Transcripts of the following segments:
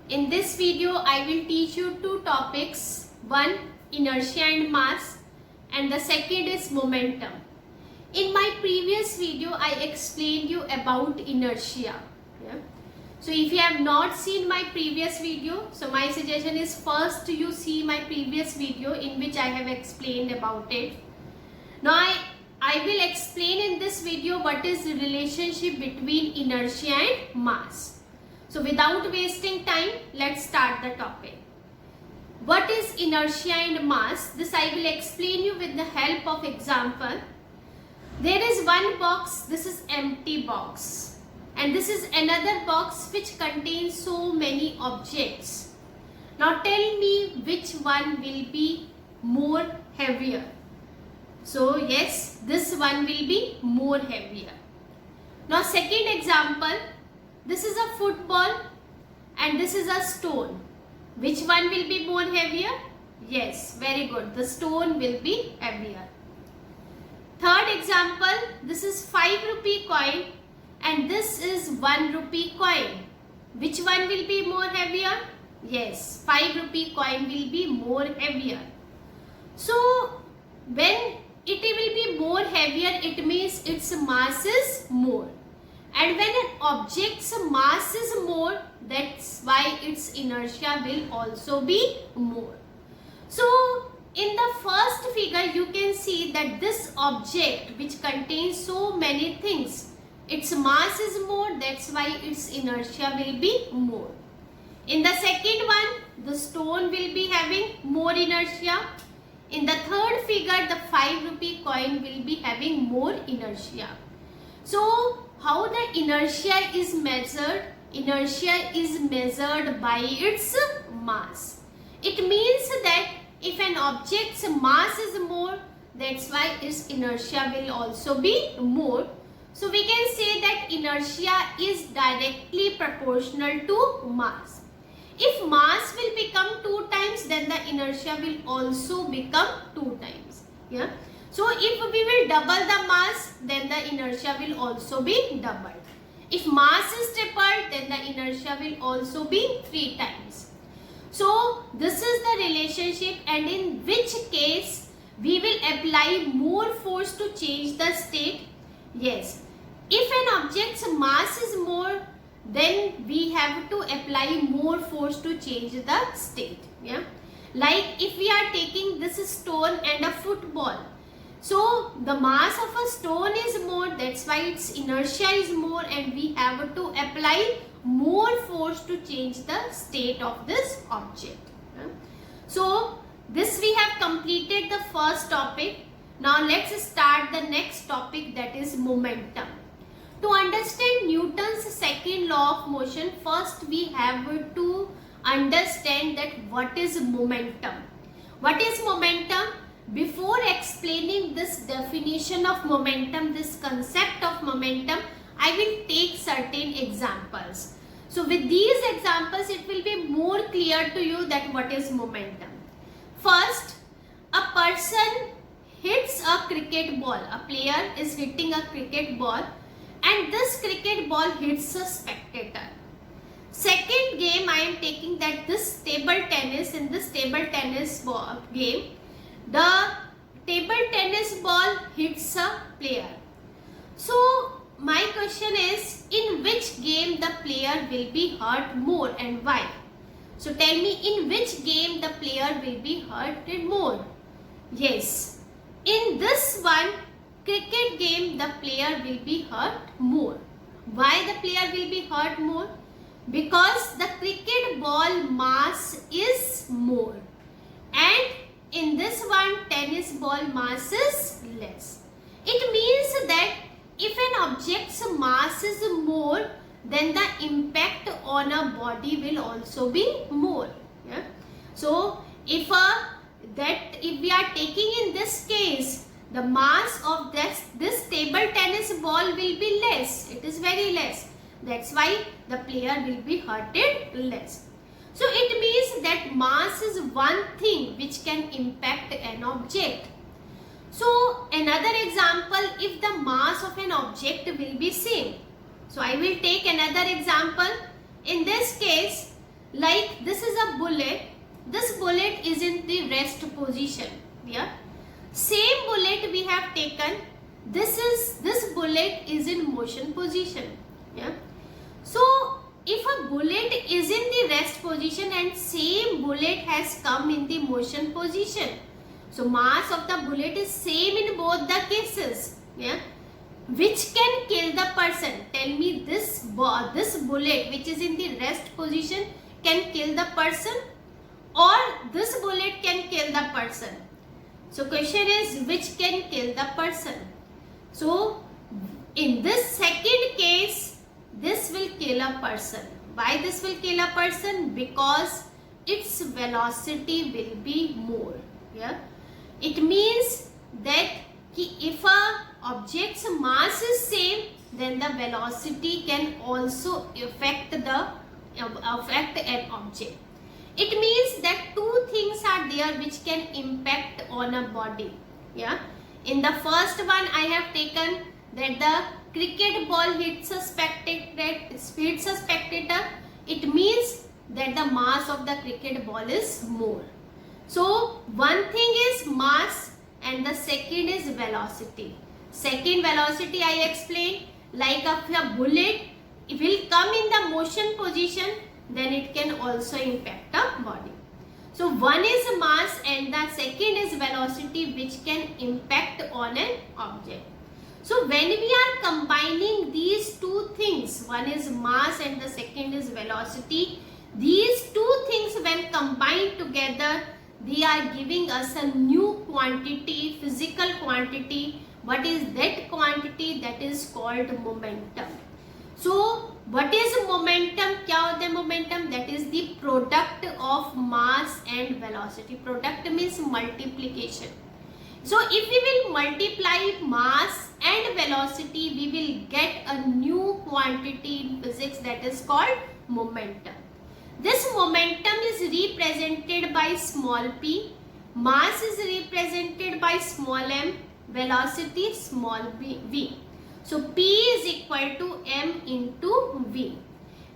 In this video, I will teach you two topics. One, inertia and mass, and the second is momentum. In my previous video, I explained you about inertia. So if you have not seen my previous video, so my suggestion is first you see my previous video in which I have explained about it. Now I will explain in this video what is the relationship between inertia and mass. So without wasting time, let's start the topic. What is inertia and mass? This I will explain you with the help of example. There is one box, this is empty box. And this is another box which contains so many objects. Now tell me which one will be more heavier. So yes, this one will be more heavier. Now second example, this is a football and this is a stone. Which one will be more heavier? Yes, very good. The stone will be heavier. Third example, this is 5 rupee coin and this is 1 rupee coin. Which one will be more heavier? Yes, 5 rupee coin will be more heavier. So when it will be more heavier, it means its mass is more. And when an object's mass is more, that's why its inertia will also be more. So in the first figure, you can see that this object which contains so many things, its mass is more, that's why its inertia will be more. In the second one, the stone will be having more inertia. In the third figure, the 5 rupee coin will be having more inertia. So how the inertia is measured? Inertia is measured by its mass. It means that if an object's mass is more, that's why its inertia will also be more. So we can say that inertia is directly proportional to mass. If mass will become 2 times, then the inertia will also become 2 times. Yeah. So if we will double the mass, then the inertia will also be doubled. If mass is tripled, then the inertia will also be 3 times. So this is the relationship, and in which case we will apply more force to change the state. Yes, if an object's mass is more, then we have to apply more force to change the state. Yeah, like if we are taking this stone and a football, so the mass of a stone is more, that's why its inertia is more, and we have to apply more force to change the state of this object. Yeah. So this we have completed the first topic. Now let's start the next topic, that is momentum. To understand Newton's second law of motion, first we have to understand that what is momentum. What is momentum? Before explaining this definition of momentum, this concept of momentum, I will take certain examples. So with these examples, it will be more clear to you that what is momentum. First, a person hits a cricket ball. A player is hitting a cricket ball, and this cricket ball hits a spectator. Second game, I am taking that this table tennis, in this table tennis game, the table tennis ball hits a player. So my question is, in which game the player will be hurt more and why? So tell me, in which game the player will be hurted more? Yes, in this one cricket game, the player will be hurt more. Why the player will be hurt more? Because the cricket ball mass is more, and in this one tennis ball mass is less. It means that if an object's mass is more, then the impact on a body will also be more. Yeah? So if we are taking in this case, the mass of this table tennis ball will be less. It is very less. That's why the player will be hurted less. So it means that mass is one thing which can impact an object. So another example, if the mass of an object will be same. So I will take another example. In this case, like this is a bullet. This bullet is in the rest position. Yeah. Same bullet we have taken. This bullet is in motion position. Yeah. So if a bullet is in the rest position and same bullet has come in the motion position, so mass of the bullet is same in both the cases. Yeah. Which can kill the person? Tell me, this bullet which is in the rest position can kill the person, or this bullet can kill the person? So question is, which can kill the person? So in this second case, this will kill a person. Why this will kill a person? Because its velocity will be more. Yeah. It means that if a object's mass is same, then the velocity can also affect an object. It means that two things are there which can impact on a body. Yeah. In the first one, I have taken that the cricket ball hits a spectator. It means that the mass of the cricket ball is more. So one thing is mass and the second is velocity. Second, velocity I explained, like if a bullet will come in the motion position, then it can also impact a body. So one is mass and the second is velocity, which can impact on an object. So when we are combining these two things, one is mass and the second is velocity, these two things when combined together, they are giving us a new quantity, physical quantity. What is that quantity? That is called momentum. So what is momentum? क्या होता है momentum? That is the product of mass and velocity. Product means multiplication. So if we will multiply mass and velocity, we will get a new quantity in physics, that is called momentum. This momentum is represented by small p, mass is represented by small m, velocity small v. So p is equal to m into v,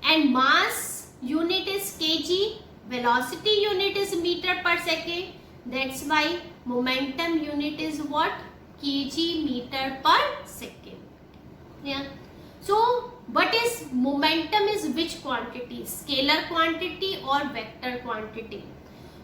and mass unit is kg, velocity unit is meter per second. That's why momentum unit is what? Kg meter per second. Yeah. So what is momentum? Is which quantity? Scalar quantity or vector quantity?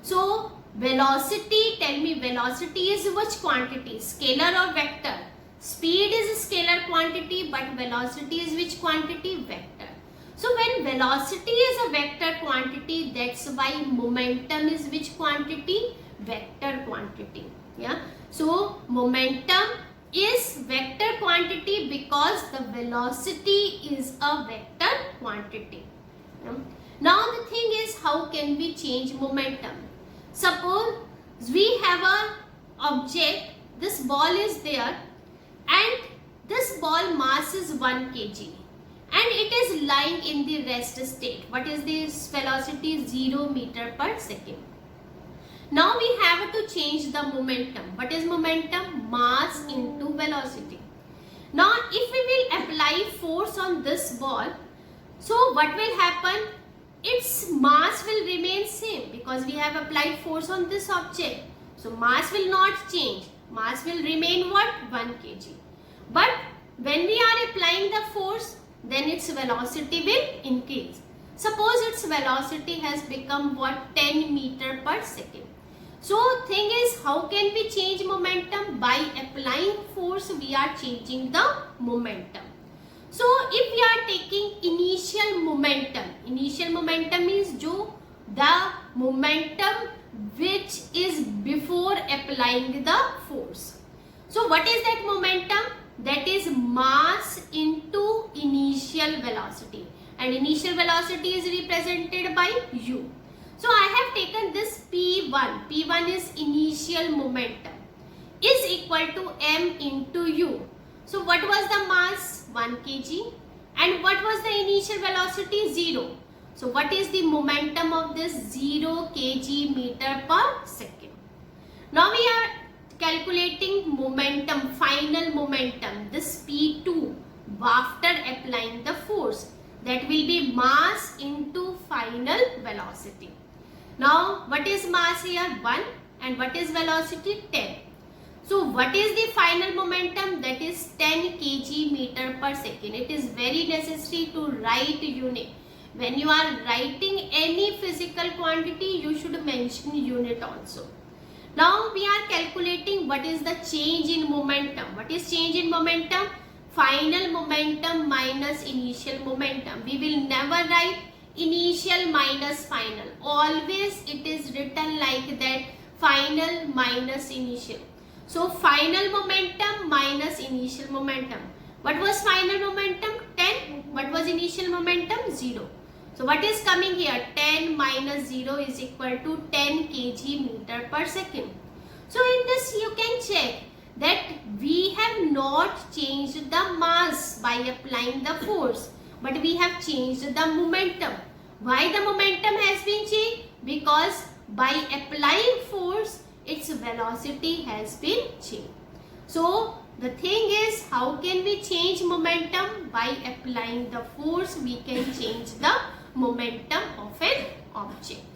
So velocity, tell me, velocity is which quantity? Scalar or vector? Speed is scalar quantity, but velocity is which quantity? Vector. So when velocity is a vector quantity, that's why momentum is which quantity? Vector quantity. Yeah. So momentum is vector quantity because the velocity is a vector quantity. Now the thing is, how can we change momentum? Suppose we have a object, this ball is there, and this ball mass is 1 kg and it is lying in the rest state. What is this velocity? 0 meter per second. Now we have to change the momentum. What is momentum? Mass into velocity. Now if we will apply force on this ball, so what will happen? Its mass will remain same because we have applied force on this object. So mass will not change. Mass will remain what? 1 kg. But when we are applying the force, then its velocity will increase. Suppose its velocity has become what? 10 meter per second. So thing is, how can we change momentum? By applying force, we are changing the momentum. So if we are taking initial momentum means the momentum which is before applying the force. So what is that momentum? That is mass into initial velocity, and initial velocity is represented by u. So I have taken this P1. P1 is initial momentum is equal to m into u. So what was the mass? 1 kg. And what was the initial velocity? 0. So what is the momentum of this? 0 kg meter per second. Now we are calculating momentum, final momentum, this P2 after applying the force. That will be mass into final velocity. Now what is mass here? 1, and what is velocity? 10. So what is the final momentum? That is 10 kg meter per second. It is very necessary to write unit. When you are writing any physical quantity, you should mention unit also. Now we are calculating what is the change in momentum. What is change in momentum? Final momentum minus initial momentum. We will never write initial minus final. Always it is written like that, final minus initial. So final momentum minus initial momentum. What was final momentum? 10. What was initial momentum? 0. So what is coming here? 10 minus 0 is equal to 10 kg meter per second. So in this you can check that we have not changed the mass by applying the force, but we have changed the momentum. Why the momentum has been changed? Because by applying force, its velocity has been changed. So the thing is, how can we change momentum? By applying the force, we can change the momentum of an object.